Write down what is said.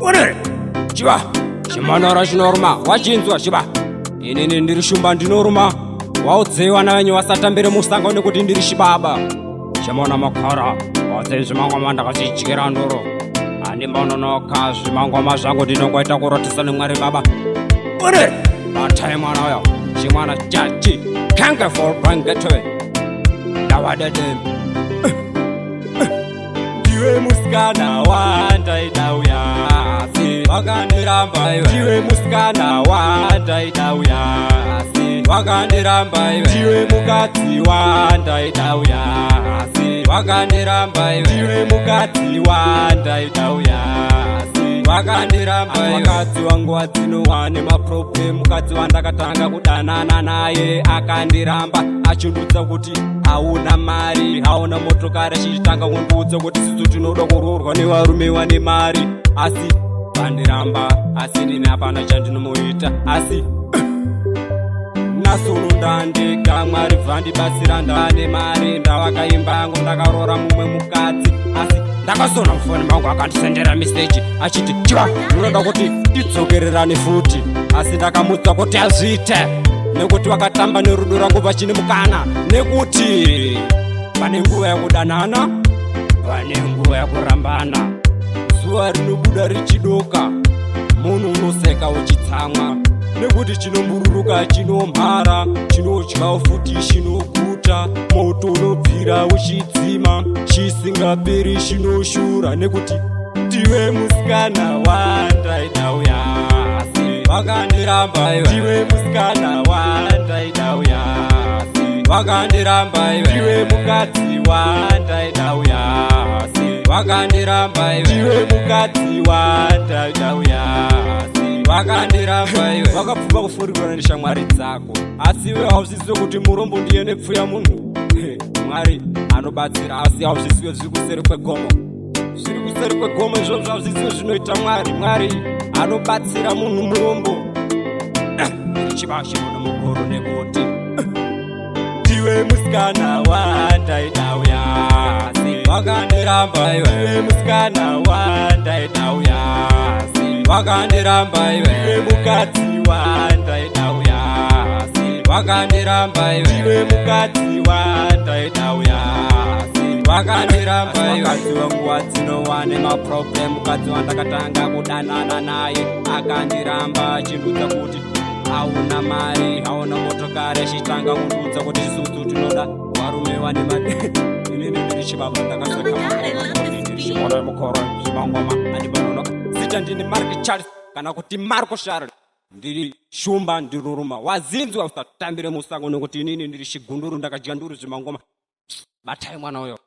Ore chiba chimanora chinoruma wachinzwa chiba inini ndiri shumba ndinoruma waudzewa navenyu vasatambire musango nekuti ndiri chibaba chimona makara wadzei zvimangoma ndakachidyera ndoro handimbononoka zvimangoma zvangu ndinongoita kurotesa nemwari baba ore batai mwana uyo chimwana chachi kange for bangetwe ndawadedem ndiwe muskana wandaida uyasi wakandiramba iwe ndiwe muskana wandaida uyasi wakandiramba iwe ndiwe mukadzi wandaida uyasi wakandiramba iwe ndiwe mukadzi wandaida uyasi wakandiramba iwe mukadzi wangu wadzinowane maproblem mukadzi wandakatanga kudanana naye akandiramba achindudza kuti hauna mari hauna motokari achitanga kundiudza kuti sisu tinoda kuroorwa nevarume vane mari asi vandiramba asi nini hapana chandinomuita asi nasolo ndandega mwari bvandibatsira ndane mari ndavakaimba yangu ndakaroora mumwe mukadzi asi ndakazona mufoni mangu akandisendera meseji achiti chiva unoda kuti tidzokererane futi asi ndakamudza kuti azviite nekuti wakatamba nerudo rangu pachine mukana nekuti pane nguva yakudanana pane nguva yakurambana zuva rinobuda richidoka munhu unoseka uchitsamwa nekuti chinombururuka chinomhara chinodyawo futi chinoguta moto unobvira uchidzima chisingaperi chinoshura nekuti ndiwe musikana wandaida uyasi wakandiramba iwe ndiwe musikana wandaida uyasi wakandiramba iwe ndiwe mukadzi wandaida uyasi wakandiramba iwe ndiwe mukadzi wandaida uyasi wakandiramba iwe wakabvuma kufurirana neshamwari dzako asi iwe hauzviziwe kuti murombo ndiye nepfuya munhu mwari anobatsira asi hauzviziwe zviri kuseri kwegomo zviri kuseri kwegomo izvozvo hauzviziwe zvinoita mwari anobatsira munhu murombo chivashimona mukoro nekuti ndiwe musikana wandaida uyasi wakandiramba iwe ndiwe musikana wandaida uyasi wakandiramba iwe ndiwe mukadzi wandaida uyasi wakandiramba iwe ndiwe mukadzi wandaida uyasi wakandiramba iwe mukadzi wangu wadzinowane maproblem mukadzi wandakatanga kudanana naye akandiramba achindudza kuti hauna mari hauna motokari achitanga kundiudza kuti isusu tinoda varume vane inini ndiri chibaba ndakasaka mukoro zvimangoma handibanonoka zita ndini mark charles kana kuti marco charles ndiri shumba ndiruruma wazinzwa usatambire musango nekuti inini ndiri chigunduru ndakadya nduru zvimangoma batai mwana uyo